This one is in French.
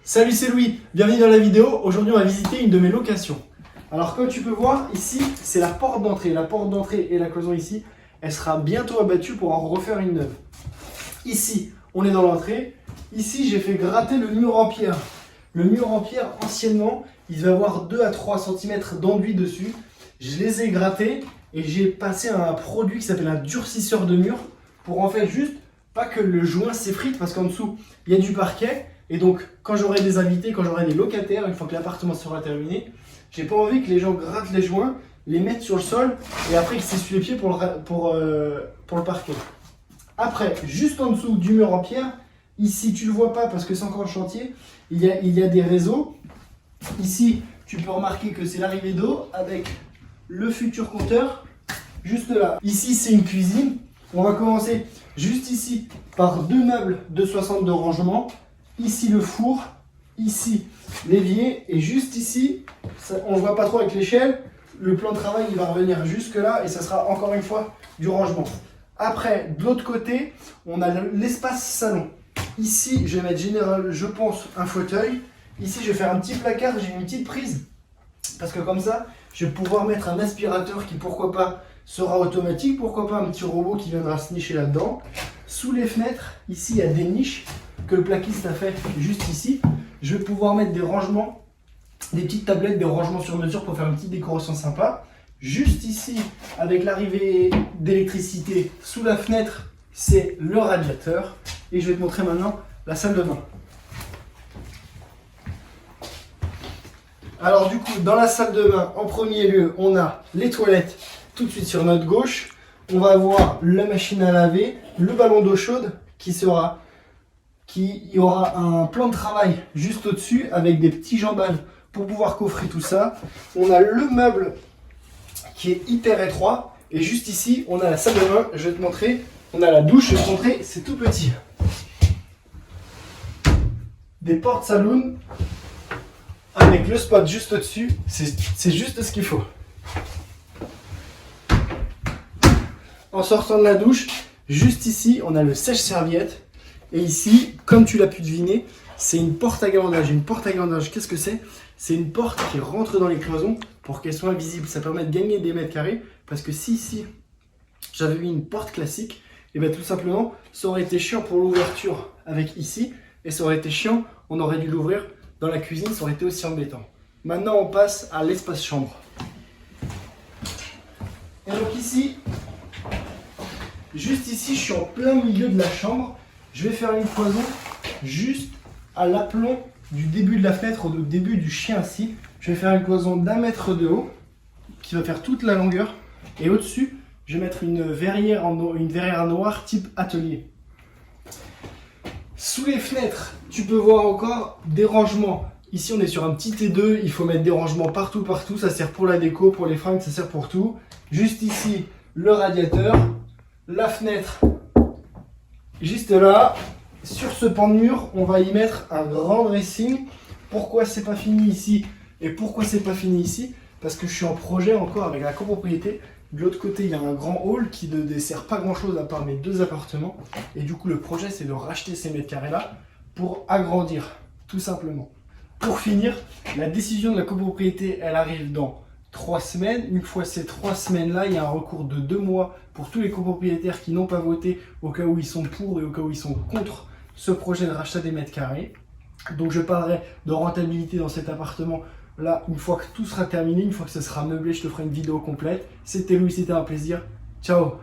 Salut, c'est Louis, bienvenue dans la vidéo. Aujourd'hui on va visiter une de mes locations. Alors comme tu peux voir ici, c'est la porte d'entrée. La porte d'entrée et la cloison ici, elle sera bientôt abattue pour en refaire une neuve. Ici, on est dans l'entrée. Ici, j'ai fait gratter le mur en pierre. Le mur en pierre, anciennement, il va avoir 2 à 3 cm d'enduit dessus. Je les ai grattés et j'ai passé un produit qui s'appelle un durcisseur de mur pour en fait juste pas que le joint s'effrite parce qu'en dessous, il y a du parquet. Et donc, quand j'aurai des invités, quand j'aurai des locataires, une fois que l'appartement sera terminé, j'ai pas envie que les gens grattent les joints, les mettent sur le sol et après qu'ils s'essuient les pieds pour le parquet. Après, juste en dessous du mur en pierre, ici tu le vois pas parce que c'est encore en chantier, il y a des réseaux. Ici, tu peux remarquer que c'est l'arrivée d'eau avec le futur compteur juste là. Ici, c'est une cuisine. On va commencer juste ici par 2 meubles de 60 de rangement. Ici le four, ici l'évier et juste ici, ça, on ne voit pas trop avec l'échelle, le plan de travail il va revenir jusque là et ça sera encore une fois du rangement. Après, de l'autre côté, on a l'espace salon. Ici, je vais mettre général, je pense, un fauteuil. Ici, je vais faire un petit placard, j'ai une petite prise parce que comme ça, je vais pouvoir mettre un aspirateur qui, pourquoi pas, sera automatique, pourquoi pas un petit robot qui viendra se nicher là-dedans. Sous les fenêtres, ici, il y a des niches que le plaquiste a fait juste ici. Je vais pouvoir mettre des rangements, des petites tablettes, des rangements sur mesure pour faire une petite décoration sympa. Juste ici, avec l'arrivée d'électricité sous la fenêtre, c'est le radiateur. Et je vais te montrer maintenant la salle de bain. Alors du coup, dans la salle de bain, en premier lieu, on a les toilettes tout de suite sur notre gauche. On va avoir la machine à laver, le ballon d'eau chaude il y aura un plan de travail juste au-dessus avec des petits jambages pour pouvoir coffrer tout ça. On a le meuble qui est hyper étroit et juste ici, on a la salle de bain. Je vais te montrer. On a la douche, je vais te montrer, c'est tout petit. Des portes saloon avec le spot juste au-dessus, c'est juste ce qu'il faut. En sortant de la douche, juste ici, on a le sèche-serviette. Et ici, comme tu l'as pu deviner, c'est une porte à garandage. Une porte à garandage, qu'est-ce que c'est? C'est une porte qui rentre dans les cloisons pour qu'elle soit invisible. Ça permet de gagner des mètres carrés. Parce que si ici, j'avais mis une porte classique, et bien tout simplement, ça aurait été chiant pour l'ouverture avec ici. Et ça aurait été chiant, on aurait dû l'ouvrir dans la cuisine, ça aurait été aussi embêtant. Maintenant, on passe à l'espace chambre. Et donc ici, juste ici, je suis en plein milieu de la chambre. Je vais faire une cloison juste à l'aplomb du début de la fenêtre, au début du chien ici. Je vais faire une cloison d'1 mètre de haut qui va faire toute la longueur. Et au-dessus, je vais mettre une verrière noire type atelier. Sous les fenêtres, tu peux voir encore des rangements. Ici, on est sur un petit T2. Il faut mettre des rangements partout. Ça sert pour la déco, pour les fringues, ça sert pour tout. Juste ici, le radiateur, la fenêtre. Juste là, sur ce pan de mur, on va y mettre un grand dressing. Pourquoi c'est pas fini ici et pourquoi c'est pas fini ici? Parce que je suis en projet encore avec la copropriété. De l'autre côté, il y a un grand hall qui ne dessert pas grand chose à part mes 2 appartements. Et du coup, le projet, c'est de racheter ces mètres carrés là pour agrandir, tout simplement. Pour finir, la décision de la copropriété, elle arrive dans 3 semaines. Une fois ces 3 semaines-là, il y a un recours de 2 mois pour tous les copropriétaires qui n'ont pas voté au cas où ils sont pour et au cas où ils sont contre ce projet de rachat des mètres carrés. Donc je parlerai de rentabilité dans cet appartement là une fois que tout sera terminé, une fois que ce sera meublé, je te ferai une vidéo complète. C'était Louis, c'était un plaisir. Ciao!